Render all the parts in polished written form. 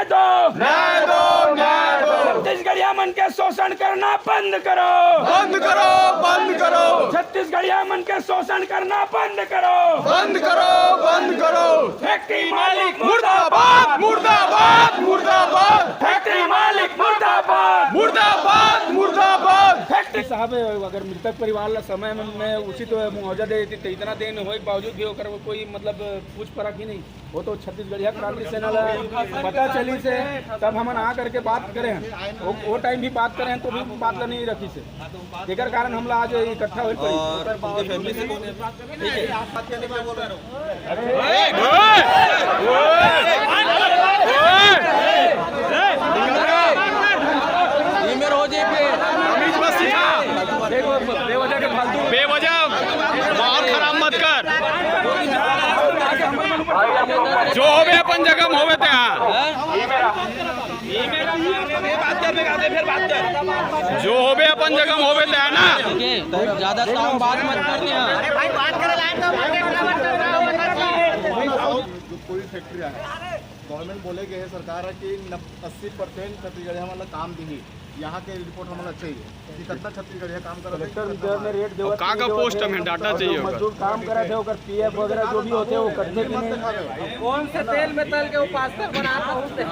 दो, न्याय दो, न्याय दो। छत्तीसगढ़िया मन के शोषण करना बंद करो, बंद करो, बंद करो, छत्तीसगढ़िया मन के शोषण करना बंद करो, बंद करो, बंद करो। फैक्ट्री मालिक मुर्दाबाद, मुर्दाबाद, मुर्दाबाद, फैक्ट्री मालिक मुर्दाबाद, मुर्दाबाद, मुर्दाबाद। फैक्ट्री साहब अगर मृतक परिवार ला समय में उचित मुआवजा दे तो इतना दिन होए बावजूद भी होकर कोई मतलब पूछ परख ही नहीं। वो तो छत्तीसगढ़िया क्रांति सेना ला पता चली से तब हम आ करके बात करें, वो टाइम भी बात करें तो भी बात ला नहीं रखी से, जेकर कारण हम आज इकट्ठा हुए बेवजह माहौल खराब मत कर। जो होवे अपन जगह में होवे ते जो होवे अपन जगह में होवे ते ना। ज्यादा टाइम बात मत करनी है। जो कोई फैक्ट्री है गवर्नमेंट बोले गए सरकार है कि 80% छत्तीसगढ़िया वाला काम दी। यहाँ के रिपोर्ट हमारा चाहिए कि कितना छत्तीसगढ़िया काम कर रहे हैं। का पोस्ट में डाटा चाहिए, मजदूर काम करा थे ओकर पीएफ वगैरह जो भी होते हैं वो करते कि नहीं, कौन से तेल में तल के वो पास्ता बनाते हैं।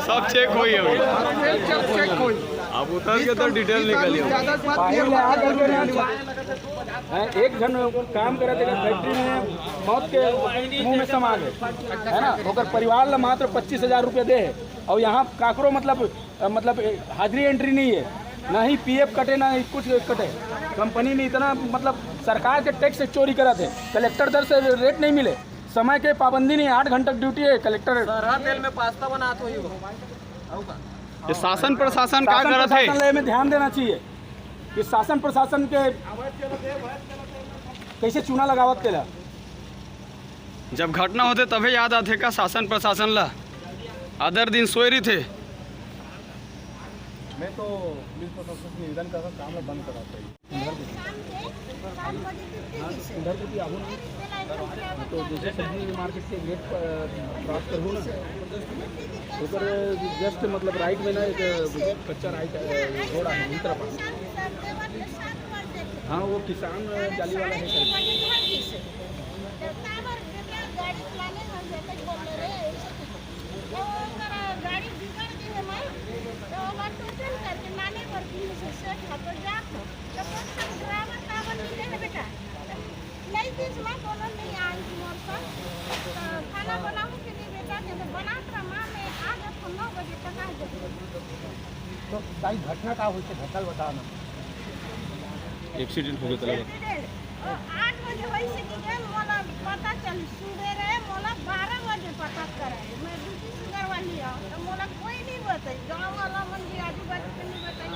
सब चेक हुई है। अब उतर के तो डिटेल निकली एक जन काम करे थे फैक्ट्री में मौत के मुंह में समा गए है ना, ओकर परिवार ला मात्र 25,000 रुपये दे है। और यहाँ काकरो मतलब हाजिरी एंट्री नहीं है, ना ही पीएफ कटे ना ही कुछ कटे। कंपनी में इतना मतलब सरकार के टैक्स से चोरी करा थे, कलेक्टर दर से रेट नहीं मिले, समय के पाबंदी नहीं, 8 घंटे ड्यूटी है कलेक्टर। तेल में पास्ता बनाते हो ये शासन प्रशासन का करत है में ध्यान देना चाहिए कि शासन प्रशासन के कैसे चूना लगावत केला। जब घटना होते तभी याद आते का शासन प्रशासन ला अदर दिन सोए रही थे। मैं तो पुलिस प्रशासन से निवेदन कर रहा काम बंद करा चाहिए। तो जैसे सब्जी मार्केट से गेट क्रॉस करूँ ना तो फिर जस्ट मतलब राइट में ना एक कच्चा राइट रोड है उस तरफ। हाँ वो किसान जाली वाला है। खाना बनाऊँ के लिए बेटा जब बना मैं आ गया 9 बजे तक आ गया। तो भाई घटना का हुई घटल बताना। एक्सीडेंट हो गया 8 बजे वैसे कि मोला पता चल सुबेरे मोला 12 बजे पता करे मैं ड्यूटी सुगर वाली हूँ तो मोला कोई नहीं बताई, गाँव वाला मन भी आजू बाजू के नहीं बताई,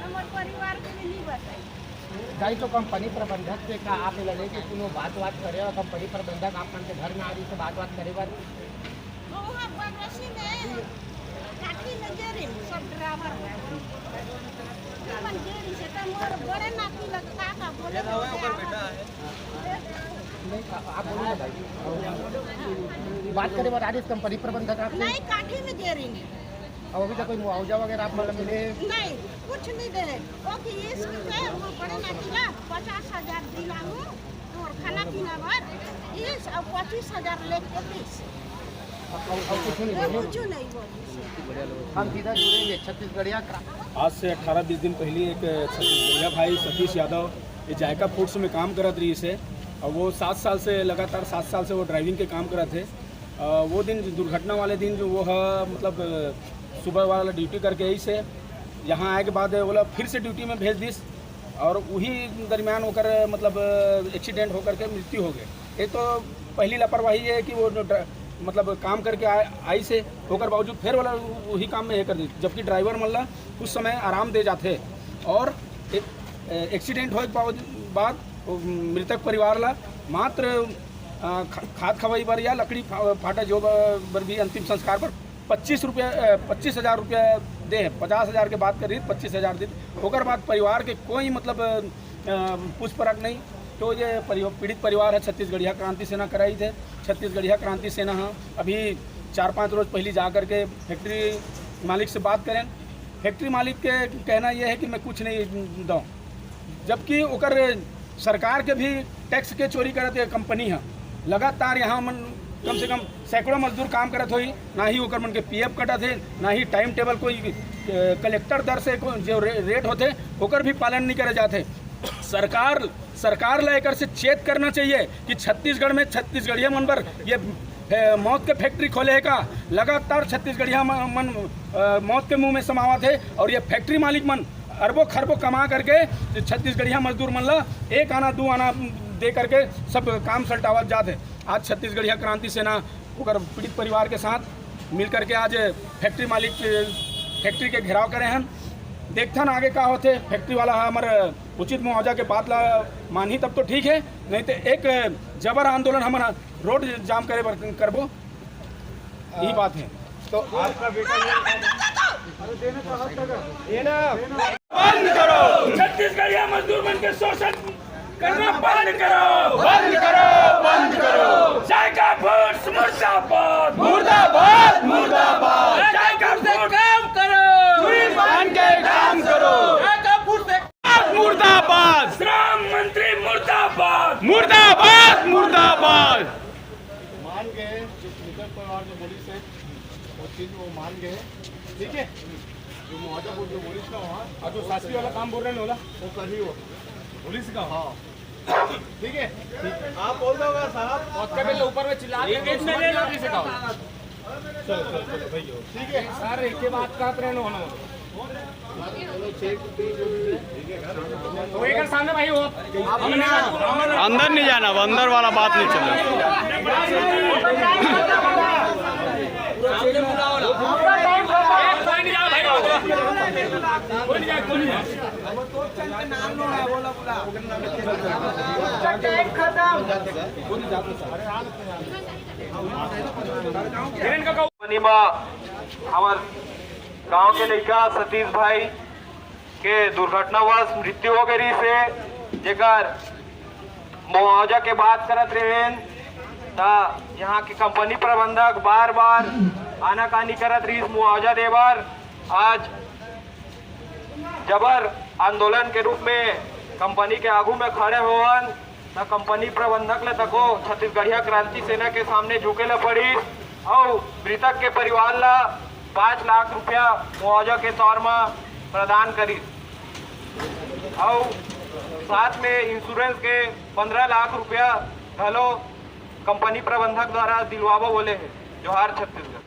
हमारे परिवार के भी नहीं बताई। गाई तो कंपनी प्रबंधक से का आप लगे कि कोनो बात करे और कंपनी प्रबंधक आप के घर में आ रही से बात करे बार वहाँ बनवासी में काठी में जेरी सब ड्राइवर मन जेरी से तो मोर बड़े नाती लगता का बोले बेटा है नहीं आप बोलो भाई बात करे बार आ रही कंपनी प्रबंधक आप नहीं काठी में जेरी अब अभी तक कोई मुआवजा वगैरह आप मतलब मिले नहीं कुछ नहीं दे वो कि इसके वो बड़े नातीला 50,000 दिला हूँ और खाना पीना भर इस और 25,000 लेके 20 और कुछ नहीं बोली। हम सीधा जुड़ेंगे छत्तीसगढ़िया। आज से 18-20 दिन पहले एक छत्तीसगढ़िया भाई सतीश यादव ये जायका फूड्स में काम करत रही से और वो 7 साल से लगातार 7 साल से वो ड्राइविंग के काम करत थे। वो दिन दुर्घटना वाले दिन जो वो मतलब सुबह वाला ड्यूटी करके यही से यहाँ आए के बाद बोला फिर से ड्यूटी में भेज दिस और वही दरमियान होकर मतलब एक्सीडेंट होकर के मृत्यु हो गए। ये तो पहली लापरवाही है कि वो मतलब काम करके आई से होकर बावजूद फिर वाला वही काम में ये कर दी, जबकि ड्राइवर मल्ला कुछ समय आराम दे जाते और एक एक्सीडेंट होने के बाद मृतक परिवार ला मात्र खाद खवाई पर या लकड़ी फाटा जो पर भी अंतिम संस्कार पर 25,000 रुपया दे, 50,000 के बात करी 25,000 दी होकर बाद परिवार के कोई मतलब पूछ परख नहीं। तो ये पीड़ित परिवार है छत्तीसगढ़िया क्रांति सेना कराई थे। छत्तीसगढ़िया क्रांति सेना अभी 4-5 रोज पहले जा करके फैक्ट्री मालिक से बात करें। फैक्ट्री मालिक के कहना यह है कि मैं कुछ नहीं दूँ, जबकि ओकर सरकार के भी टैक्स के चोरी करते कंपनी है। लगातार यहाँ मन कम से कम सैकड़ों मजदूर काम करत होई, ना ही ओकर मन के पीएफ कटत है, ना ही टाइम टेबल कोई कलेक्टर दर से जो रेट होते ओकर भी पालन नहीं करे जाते। सरकार ला एकर से चेत करना चाहिए कि छत्तीसगढ़ में छत्तीसगढ़िया मन पर ये मौत के फैक्ट्री खोले है का। लगातार छत्तीसगढ़िया मन मौत के मुंह में समावत है, और ये फैक्ट्री मालिक मन अरबों खरबों कमा करके छत्तीसगढ़िया मजदूर मन ला 1 आना 2 आना दे करके सब काम सल्टावत जाते। आज छत्तीसगढ़िया क्रांति सेना ओकर पीड़ित परिवार के साथ मिल करके आज फैक्ट्री मालिक फैक्ट्री के घेराव करे हैं। देखथन आगे का होते। फैक्ट्री वाला हमारे उचित मुआवजा के बात ला मानी तब तो ठीक है, नहीं तो एक जबर आंदोलन हमारा रोड जाम करे करबो, यही बात है। तो आपका बंद करो, छत्तीसगढ़िया मजदूर मन के शोषण करना बंद करो, बंद करो, बंद करो। जायका फूड्स मुर्दाबाद, मुर्दाबाद, मुर्दाबाद। जायका फूड्स काम करो, चूड़ी बांध के काम करो। जायका फूड्स मुर्दाबाद, श्रम मंत्री मुर्दाबाद, मुर्दाबाद, मुर्दाबाद। मान गए मृतक परिवार जो बोली से वो चीज़ वो मान गए, ठीक है। जो मुआवजा जो बोली का वहाँ और जो शास्त्री वाला काम बोल रहे हैं वो कर ही हो पुलिस का, हाँ ठीक है। आप बोल दोगे साहब ऊपर में चिल्ला के ठीक है सर एक बात कहते रहे हो तो एक सामने भाई हो अंदर नहीं जाना, अंदर वाला बात नहीं चल हमार गांव के लड़का सतीश भाई के दुर्घटनावश मृत्यु हो गई से जेकर मुआवजा के बात करत रहे ता यहाँ के कंपनी प्रबंधक बार बार आनाकानी करत रही मुआवजा देवर। आज जबर आंदोलन के रूप में कंपनी के आगू में खड़े होवन त कंपनी प्रबंधक ले तको छत्तीसगढ़िया क्रांति सेना के सामने झुके ला पड़ी और मृतक के परिवार ला 5 लाख रुपया मुआवजा के तौर में प्रदान करी और साथ में इंश्योरेंस के 15 लाख रुपया घलो कंपनी प्रबंधक द्वारा दिलवाबो बोले है। जोहार छत्तीसगढ़।